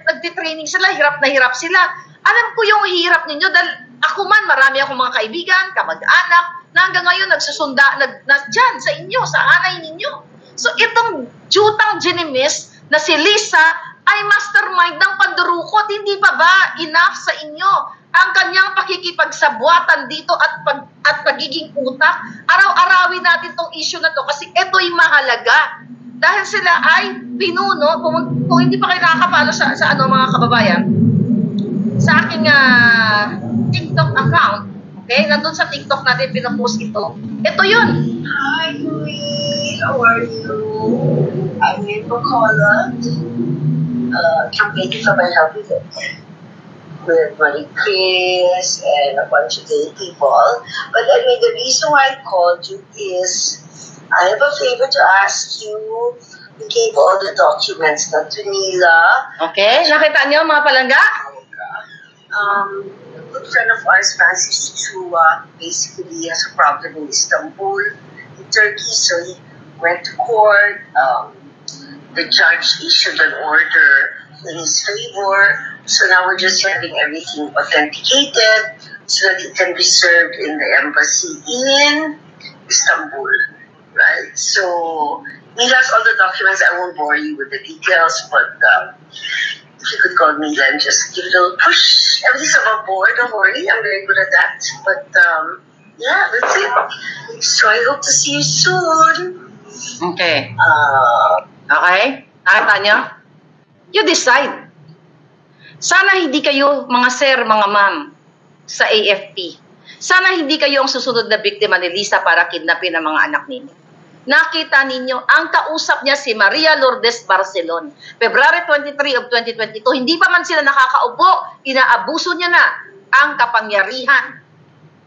nagtitraining sila, hirap na hirap sila. Alam ko yung hirap ninyo dahil ako man, marami akong mga kaibigan, kamag-anak, na hanggang ngayon nagsusunda, dyan sa inyo, sa anay ninyo. So itong jutang genimis na si Lisa ay mastermind ng pandurukot. Hindi pa ba enough sa inyo ang kanyang pakikipagsabwatan dito at pagiging utak? Araw-arawin natin tong issue na to kasi ito'y mahalaga. Dahil sila ay pinuno, kung hindi pa kayo nakakapalo sa mga kababayan, sa aking TikTok account, okay, nandun sa TikTok natin pinapost ito. Ito yun. Hi, Louise. How are you? I'm in Bacolod. Campaigning for my health with Marie Chris and a bunch of gay people. But anyway, the reason why I called you is I have a favor to ask you. We gave all the documents na to Nila. Okay, nakita niyo mga palangga? A good friend of ours, Francis Chua, basically has a problem in Istanbul, in Turkey, so he went to court. The judge issued an order in his favor, so now we're just having everything authenticated so that it can be served in the embassy in Istanbul. Right, so Mila has all the documents. I won't bore you with the details, but if you could call Mila and just give a little push. Everything's above board, don't worry. I'm very good at that. But yeah, that's it. So I hope to see you soon. Okay. Okay? Nakita nyo? You decide. Sana hindi kayo, mga sir, mga ma'am, sa AFP. Sana hindi kayo ang susunod na biktima ni Lisa para kidnapin ang mga anak ninyo. Nakita ninyo, ang kausap niya si Maria Lourdes Barcelon. February 23 of 2022, hindi pa man sila nakakaupo, inaabuso niya na ang kapangyarihan,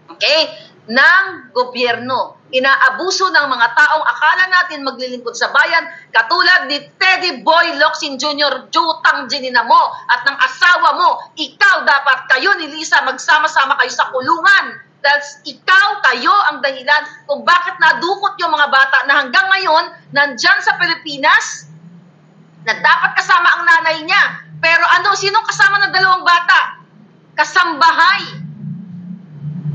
okay, ng gobyerno. Inaabuso ng mga taong akala natin maglilingkod sa bayan, katulad ni Teddy Boy Locsin Jr., jutang ginina mo at ng asawa mo. Ikaw, dapat kayo ni Lisa magsama-sama kayo sa kulungan dahil kayo ang dahilan kung bakit nadukot yung mga bata na hanggang ngayon nandyan sa Pilipinas na dapat kasama ang nanay niya. Pero sinong kasama ng dalawang bata? Kasambahay.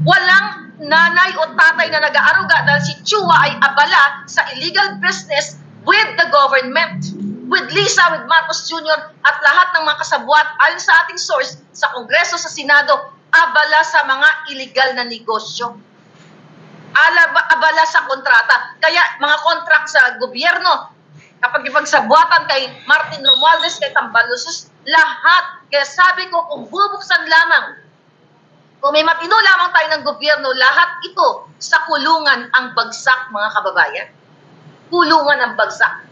Walang nanay o tatay na nag-aaruga dahil si Chua ay abala sa illegal business with the government, with Lisa, with Marcos Jr. at lahat ng mga kasabwat ayon sa ating source sa Kongreso, sa Senado, abala sa mga illegal na negosyo. Abala sa kontrata. Kaya mga contract sa gobyerno, kapag ipagsabuatan kay Martin Romualdez, kay Tambalusos, lahat. Kaya sabi ko, kung bubuksan lamang, kung may matino lamang tayo ng gobyerno, lahat ito sa kulungan ang bagsak, mga kababayan. Kulungan ang bagsak.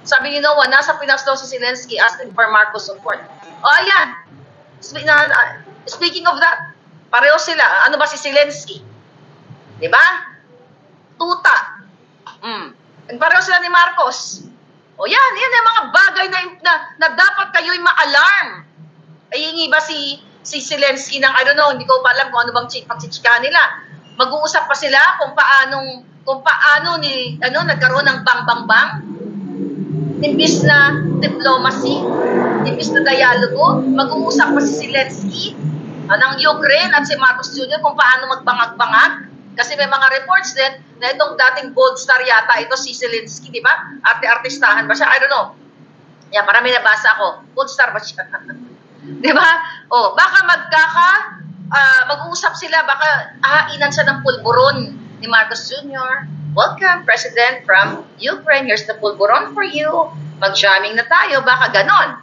Sabi ni Noah, nasa Pinas daw si Zelensky asking for Marcos support. O ayan, speaking of that, pareho sila. Ano ba si Zelensky? Diba? Tuta. Pareho sila ni Marcos. O yan yung mga bagay na dapat kayo'y ma-alarm. Ay hingi ba si Zelensky ng, I don't know, hindi ko pa alam kung ano bang pagchichika nila. Mag-uusap pa sila kung paano nagkaroon ng bang-bang-bang. Imbis na diplomacy, imbis na dialogo, mag-uusap pa si Zelensky ng Ukraine at si Marcos Jr. kung paano magbangag-bangag. Kasi may mga reports din na itong dating gold star yata, ito si Zelensky, di ba? Arte-artistahan ba siya? I don't know. Yan, marami nabasa ako. Gold star ba siya? Di ba? O, baka mag-uusap sila, baka ahainan siya ng pulburon ni Marcos Jr. Welcome, President from Ukraine. Here's the pulburon for you. Mag-jamming na tayo, baka ganon.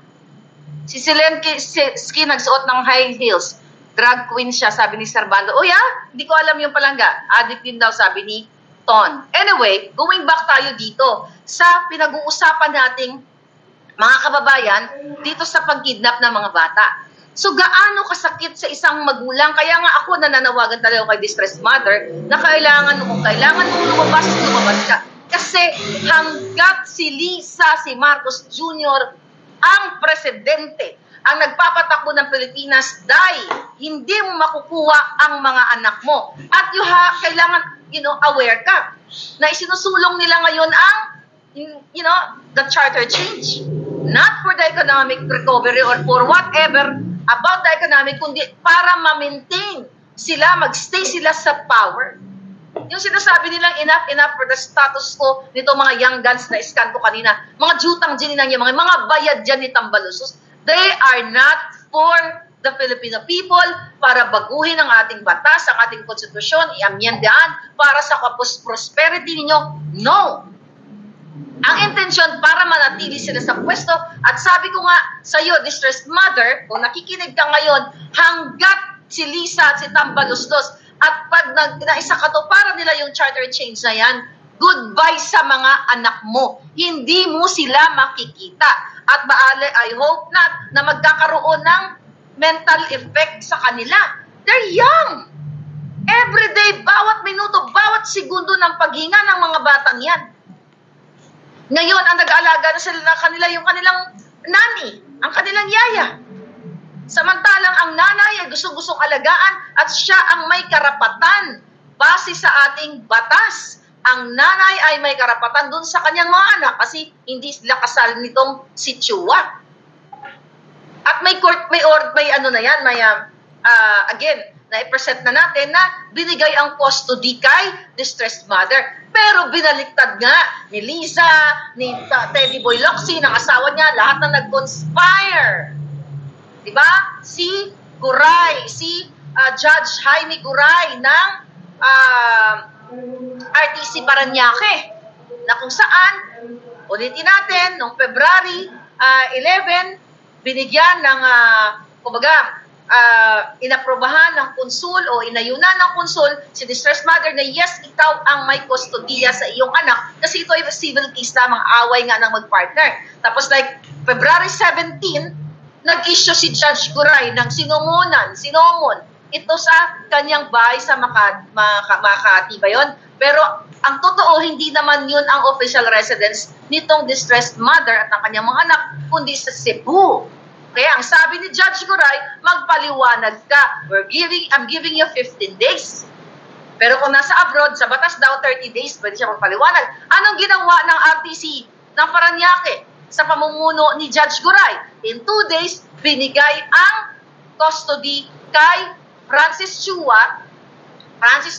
Si Zelensky nagsuot ng high heels. Drag queen siya, sabi ni Sarbando. Oh yeah? Hindi ko alam yung palangga. Addict din daw, sabi ni Ton. Anyway, going back tayo dito sa pinag-uusapan nating mga kababayan dito sa pagkidnap ng mga bata. So gaano kasakit sa isang magulang? Kaya nga ako nananawagan talaga kay distressed mother na kailangan mong lumabas ka. Kasi hanggat si Lisa, si Marcos Jr., ang presidente, ang nagpapatakbo ng Pilipinas, hindi mo makukuha ang mga anak mo. At kailangan, aware ka na isinusulong nila ngayon ang, the charter change. Not for the economic recovery or for whatever about the economic, kundi para ma-maintain sila, magstay sila sa power. Yung sinasabi nilang enough for the status quo nito mga young guns na iskan ko kanina, mga jutang gininang yung mga bayad dyan ni Tambalusos, they are not for the Filipino people para baguhin ang ating batas, ang ating konstitusyon, i-amyendahan para sa prosperity ninyo. No! Ang intensyon para manatili sila sa pwesto. At sabi ko nga sa iyo, distressed mother, kung nakikinig ka ngayon, hanggat si Lisa at si Tambaluslos at pag naisakatuparan nila yung charter change na yan, goodbye sa mga anak mo. Hindi mo sila makikita. At baale, I hope not, na magkakaroon ng mental effect sa kanila. They're young. Every day, bawat minuto, bawat segundo ng paghinga ng mga batang yan. Ngayon, ang nag-aalaga na sila na kanila yung kanilang nani, ang kanilang yaya. Samantalang ang nanay ay gusto-gustong alagaan at siya ang may karapatan base sa ating batas. Ang nanay ay may karapatan dun sa kanyang mga anak kasi hindi sila kasal nitong si Chua. At may again, na-present na natin na binigay ang custody kay distressed mother. Pero binaliktad nga ni Lisa, ni Teddy Boy Locsin, ng asawa niya, lahat na nag-conspire. Diba? Si Guray, si Judge Jaime Guray ng RTC Parañaque, na kung saan, ulitin natin, noong February 11, binigyan ng, inaprobahan ng konsul o inayunan ng konsul si distressed mother na yes, ikaw ang may kustodiya sa iyong anak kasi ito ay civil case lamang, away nga ng mag-partner. Tapos like February 17, nag-issue si Judge Guray ng sinomon ito sa kanyang bahay sa Makati ba yun? Pero ang totoo, hindi naman yun ang official residence nitong distressed mother at ng kanyang mga anak, kundi sa Cebu. Kaya ang sabi ni Judge Guray, magpaliwanag ka. I'm giving you 15 days. Pero kung nasa abroad, sa batas daw 30 days, pwede siya magpaliwanag. Anong ginawa ng RTC ng Parañaque sa pamumuno ni Judge Guray? In 2 days, binigay ang custody kay Francis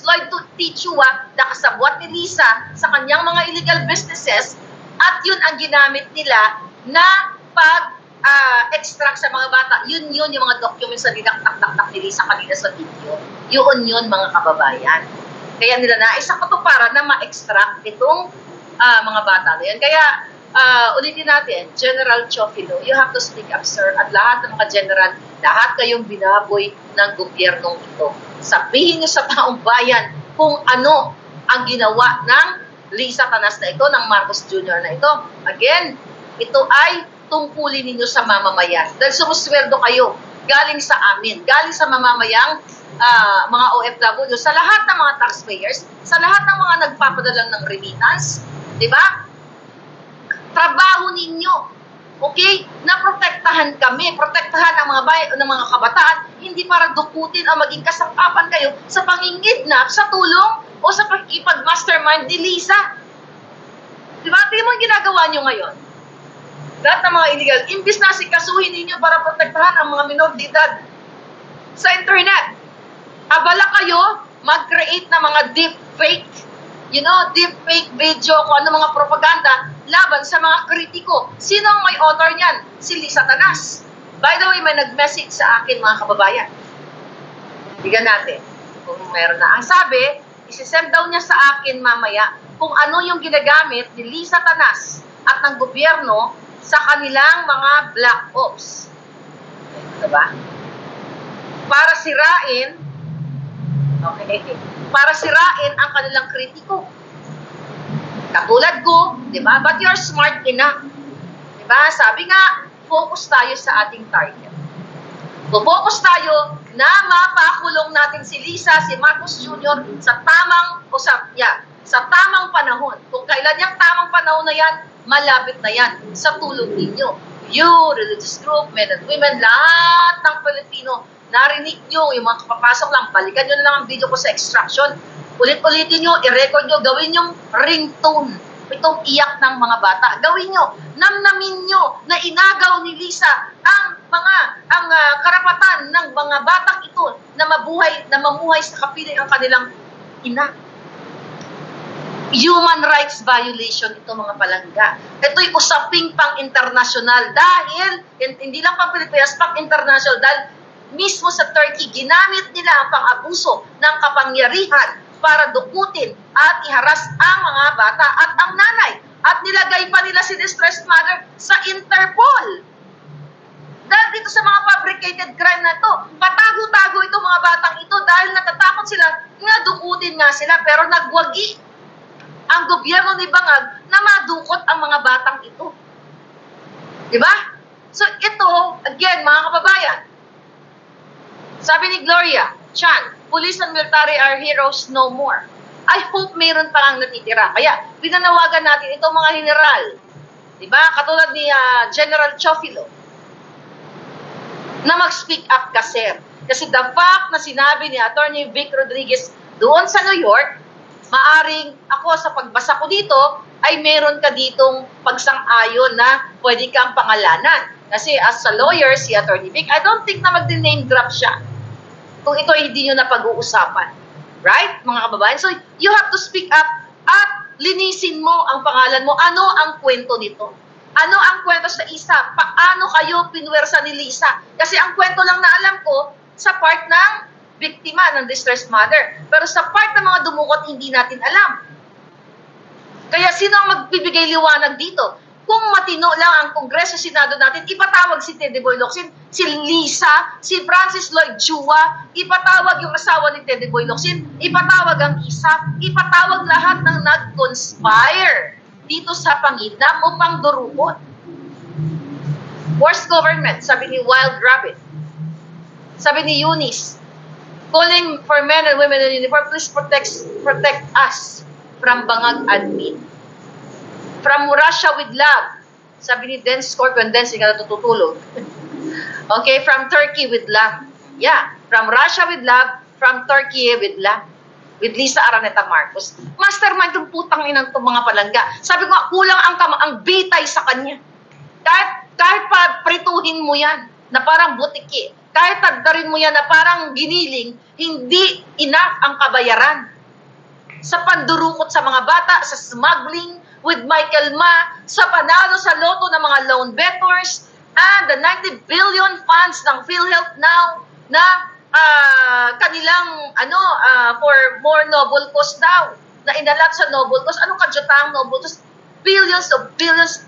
Lloyd T. Chua, na kasabwat ni Lisa sa kanyang mga illegal businesses, at yun ang ginamit nila na extract sa mga bata. Yun yung mga documents na dinaktak-tak ni Lisa kanina sa video. Yun mga kababayan. Kaya nila naisang katuparan na ma-extract itong mga bata na yun. Kaya ulitin natin, General Chofilo, you have to speak up, sir. At lahat ng mga general, lahat kayong binaboy ng gobyernong ito. Sabihin nyo sa taong bayan kung ano ang ginawa ng Lisa Tanas na ito, ng Marcos Jr. na ito. Again, ito ay tungkulin ninyo sa mamamayan. Dahil sumusweldo kayo galing sa amin, galing sa mamamayang mga OFW, sa lahat ng mga taxpayers, sa lahat ng mga nagpapadala ng remittance, di ba? Trabaho ninyo, okay? Naprotektahan kami, protektahan ang ng mga kabataan, hindi para dukutin o maging kasangkapan kayo sa pangingidnap, sa tulong, o sa pag-mastermind ni Lisa. Di ba? Tingnan mo yung ginagawa nyo ngayon. Lahat ng mga illegal, imbis na sikasuhin ninyo para protektahan ang mga minor de edad sa internet. Abala kayo, mag-create ng mga deepfake, deepfake video, kung ano mga propaganda, laban sa mga kritiko. Sino ang may author niyan? Si Lisa Tanas. By the way, may nag-message sa akin, mga kababayan. Bigyan natin. Kung meron na. Ang sabi, isisend daw niya sa akin mamaya kung ano yung ginagamit ni Lisa Tanas at ng gobyerno sa kanilang mga black ops. Diba? Para sirain, para sirain ang kanilang kritiko. Katulad ko, diba? But you're smart enough. Diba? Sabi nga, focus tayo sa ating target. Focus tayo na mapakulong natin si Lisa, si Marcos Jr. sa tamang panahon. Kung kailan yung tamang panahon na yan, malapit na yan sa tulong ninyo. You, religious group, men and women, lahat ng Pilipino, narinig nyo, yung mga kapapasok lang, balikan nyo na lang ang video ko sa extraction. Ulit-ulitin nyo, i-record nyo, gawin yung ringtone. Itong iyak ng mga bata. Gawin nyo, namnamin nyo na inagaw ni Lisa ang karapatan ng mga batang ito na mamuhay sa kapiling ang kanilang ina. Human rights violation ito, mga palangga. Ito'y usaping pang-internasyonal dahil, hindi lang pang-Pilipinas, pang-internasyonal dahil mismo sa Turkey, ginamit nila ang pang-abuso ng kapangyarihan para dukutin at iharas ang mga bata at ang nanay. At nilagay pa nila si distressed mother sa Interpol. Dahil dito sa mga fabricated crime na ito, patago-tago itong mga batang ito dahil natatakot sila nga dukutin nga sila, pero nagwagi ang gobyerno ni Bangag na madukot ang mga batang ito. Diba? So ito, again, mga kababayan, sabi ni Gloria Chan, police and military are heroes no more. I hope mayroon pa lang natitira. Kaya, pinanawagan natin itong mga general. Diba? Katulad ni General Chofilo, na mag-speak up ka, sir. Kasi the fact na sinabi ni Attorney Vic Rodriguez doon sa New York, maaring ako sa pagbasa ko dito, ay meron ka ditong pagsang-ayon na pwede kang pangalanan. Kasi as a lawyer, si Attorney Vic, I don't think na mag-name drop siya kung ito ay hindi nyo na pag-uusapan. Right, mga kababayan? So, you have to speak up at linisin mo ang pangalan mo. Ano ang kwento nito? Ano ang kwento sa isa? Paano kayo pinwersa ni Lisa? Kasi ang kwento lang na alam ko sa part ng biktima ng distressed mother. Pero sa part ng mga dumukot, hindi natin alam. Kaya sino ang magbibigay liwanag dito? Kung matino lang ang Kongreso, Senado natin, ipatawag si Teddy Boy Locsin, si Lisa, si Francis Lloyd Chua, ipatawag yung asawa ni Teddy Boy Locsin, ipatawag ang ISAP, ipatawag lahat ng nag-conspire dito sa pangidnap o pangdurukot. Worst government, sabi ni Wild Rabbit. Sabi ni Eunice, calling for men and women in uniform, please protect us from Bangag admin. From Russia with love, sabi ni Dance Scorpion, Dance, hindi ka natutulog. Okay, from Turkey with love. Yeah, from Russia with love, from Turkey with love. With Lisa Araneta Marcos. Mastermind yung putang inang itong mga palangga. Sabi ko, kulang ang bitay sa kanya. Kahit pa prituhin mo yan, na parang butiki. Kahit tagdarin mo yan na parang giniling, hindi enough ang kabayaran. Sa pandurukot sa mga bata, sa smuggling with Michael Ma, sa panalo sa loto ng mga loan bettors, and the 90 billion funds ng PhilHealth now na kanilang for more noble cause daw na inalat sa noble cause. Anong kadyatang noble cause? Billions,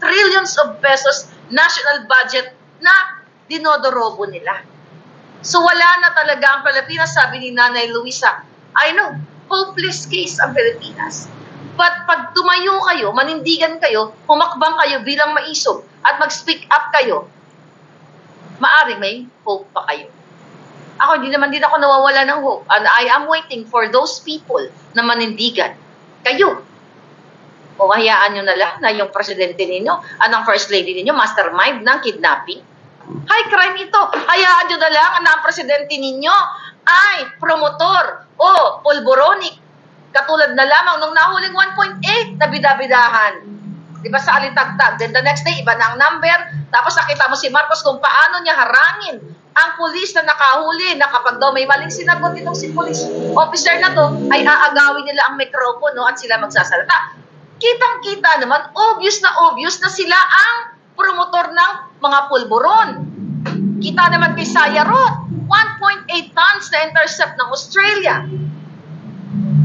trillions of pesos national budget na dinodorobo nila. So wala na talaga ang Pilipinas, sabi ni Nanay Luisa. I know, hopeless case ang Pilipinas. But pag tumayo kayo, manindigan kayo, humakbang kayo bilang maisog at mag-speak up kayo, maaring may hope pa kayo. Ako, hindi ako nawawala ng hope. And I am waiting for those people na manindigan. Kayo. O hayaan nyo na lang na yung presidente ninyo, ang first lady ninyo, mastermind ng kidnapping. High crime ito. Hayaan nyo na lang na ang presidente ninyo ay promotor o pulboronic. Katulad na lamang nung nahuling 1.8 na bidabidahan. Diba sa alitagtag? Then the next day, iba na ang number. Tapos nakita mo si Marcos kung paano niya harangin ang pulis na nakahuli na kapag daw may maling sinagot itong si police officer na to, ay aagawin nila ang mikropono at sila magsasalita. Kitang-kita naman, obvious na sila ang promotor ng mga pulburon. Kita naman kay Sayarot, 1.8 tons na intercept ng Australia.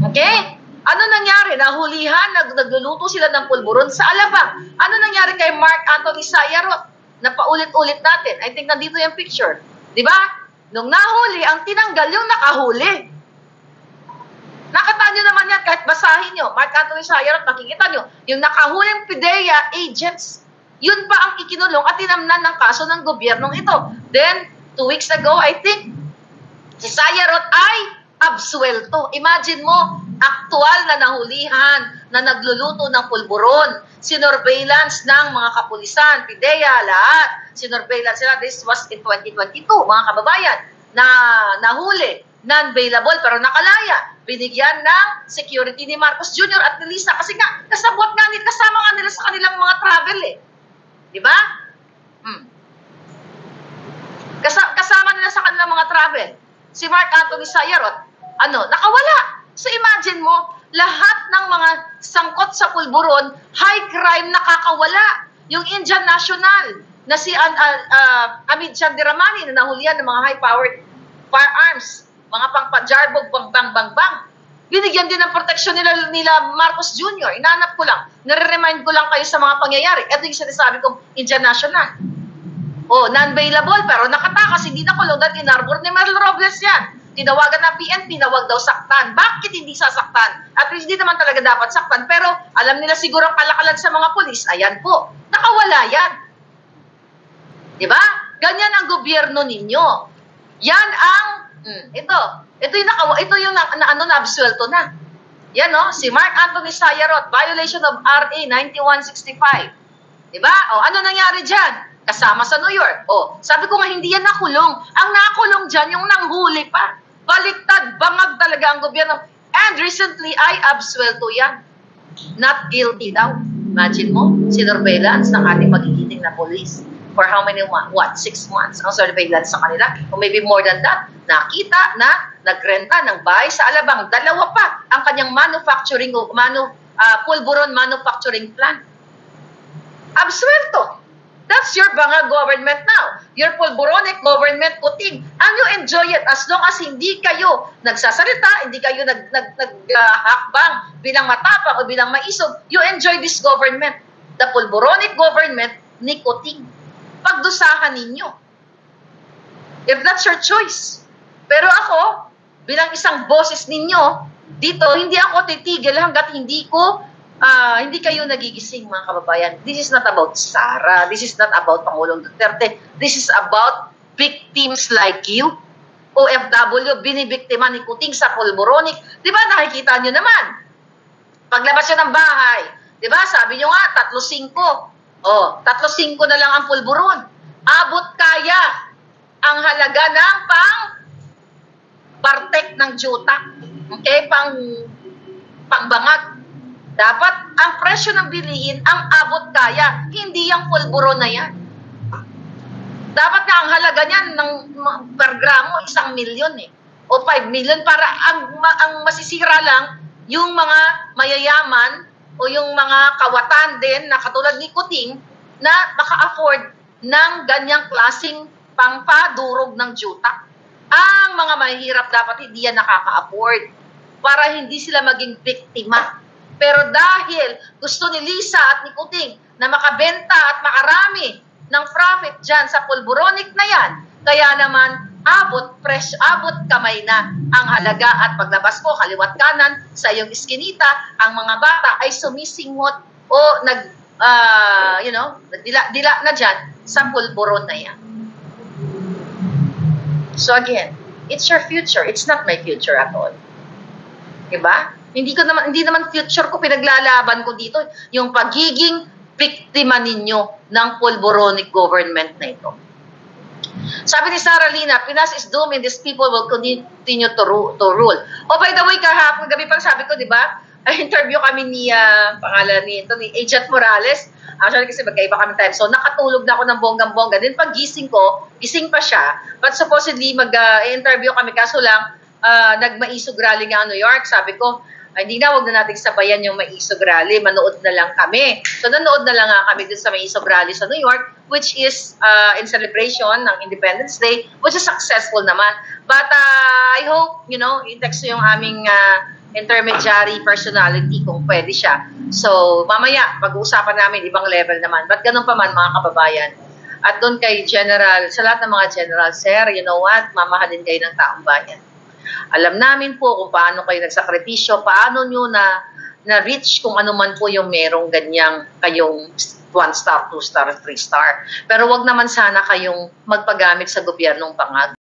Okay? Ano nangyari? Nahulihan, nagluluto sila ng pulburon sa Alabang. Ano nangyari kay Mark Anthony Sayarot? Na paulit-ulit natin. I think nandito yung picture. Di ba? Nung nahuli, ang tinanggal yung nakahuli. Nakita nyo naman yan, kahit basahin nyo. Mark Anthony Sayarot, makikita nyo. Yung nakahuling PIDEA agents, yun pa ang ikinulong at tinamnan ng kaso ng gobyernong ito. Then, 2 weeks ago, I think, si Sayarot ay absuelto. Imagine mo, aktual na nahulihan na nagluluto ng pulburon, sinorveillance ng mga kapulisan, PIDEA, lahat. Sinorveillance sila. This was in 2022, mga kababayan, na nahuli, non-bailable pero nakalaya. Binigyan ng security ni Marcos Jr. at ni Lisa kasi nga, kasama nga nila sa kanilang mga travel eh. Di ba? Kasama nila sa kanilang mga travel. Si Mark Anthony Sayarot, nakawala. So imagine mo, lahat ng mga sangkot sa pulburon, high crime nakakawala. Yung Indian National na si Amit Chandiramani na nahulihan ng mga high-powered firearms, mga pang-pajarbog, bang-bang-bang. Binigyan din ng proteksyon nila Marcos Jr. Inanap ko lang. Nare-remind ko lang kayo sa mga pangyayari. Ito yung sinasabi kong Indian National. Non-bailable pero nakatakas, hindi nakulong dahil inarbor ni Mel Robles yan. Tinawagan ng PNP, nawag daw saktan. Bakit hindi sasaktan? At hindi naman talaga dapat saktan. Pero alam nila siguro ang kalakalan sa mga pulis. Ayan po, nakawala yan. Diba? Ganyan ang gobyerno ninyo. Yan ang, ito yung na-absuelto na. Yan si Mark Anthony Sayarot, violation of RA 9165. Diba? Ano nangyari dyan? Kasama sa New York. Sabi ko nga, hindi yan nakulong. Ang nakulong dyan, yung nanghuli pa. Baliktad, bangag talaga ang gobyerno. And recently, ay absuelto yan. Not guilty daw. Imagine mo, sinurveillance ng ating magigiting na police. For how many months? 6 months ang surveillance sa kanila. Or maybe more than that. Nakita na nagrenta ng bahay sa Alabang. 2 pa ang kanyang pulburon manufacturing plant. Absuelto. That's your bangag government now. Your pulboronic government puting. And you enjoy it as long as hindi kayo nagsasalita, hindi kayo naghakbang bilang matapang o bilang maisog, you enjoy this government. The pulboronic government ni Kuting. Pagdusahan ninyo. If that's your choice. Pero ako, bilang isang boses ninyo, dito, hindi ako titigil hanggat hindi kayo nagigising, mga kababayan. This is not about Sara. This is not about Pangulong Duterte. This is about victims like you. OFW, binibiktima ni Kuting sa pulboronic. Di ba, nakikita nyo naman? Paglabas nyo ng bahay, di ba, sabi nyo nga, 3-5. 3-5 na lang ang pulburon. Abot kaya ang halaga ng bartek ng juta. Okay? Pangbangag. Dapat ang presyo ng bilihin ang abot kaya, hindi yung pulburo na yan. Dapat nga ang halaga niyan ng per gramo 1 milyon o 5 milyon para ang masisira lang yung mga mayayaman o yung mga kawatan din na katulad ni Kuting na maka-afford ng ganyang klaseng pangpadurog ng juta. Ang mga mahihirap dapat hindi yan nakaka-afford para hindi sila maging biktima. Pero dahil gusto ni Lisa at ni Kuting na makabenta at makarami ng profit dyan sa pulburonic na yan, kaya naman abot kamay na ang halaga at paglabas ko kaliwat kanan sa iyong iskinita, ang mga bata ay sumisingot o nagdila na dyan sa pulburon na yan. So again, it's your future. It's not my future at all. Diba? Hindi naman future ko, pinaglalaban ko dito yung pagiging biktima ninyo ng pulburonic government na ito. Sabi ni Sara Lina, Pinas is doomed and these people will continue to rule. Oh, by the way, kahapon gabi pang sabi ko, di ba? Interview kami ni Agent Morales. Actually, kasi magkaiba kami time. So, nakatulog na ako ng bonggang-bongga. Then, pag gising ko, gising pa siya. But supposedly, mag-interview kami. Kaso lang, nagmaisog rally nga New York. Sabi ko, hindi na, wag na natin sabayan yung maisog rally. Manood na lang kami. So, nanood na lang nga kami dun sa maisog rally sa New York, which is in celebration ng Independence Day, which is successful naman. But I hope, i-text yung aming intermediary personality kung pwede siya. So, mamaya, pag-uusapan namin, ibang level naman. But ganun pa man, mga kababayan. At doon kay General, sa lahat ng mga General, Sir, you know what? Mamahalin kayo ng taong bayan. Alam namin po kung paano kayo nagsakripisyo, paano nyo na-reach kung ano man po yung merong ganyang kayong 1 star, 2 star, 3 star. Pero wag naman sana kayong magpagamit sa gobyernong pangag.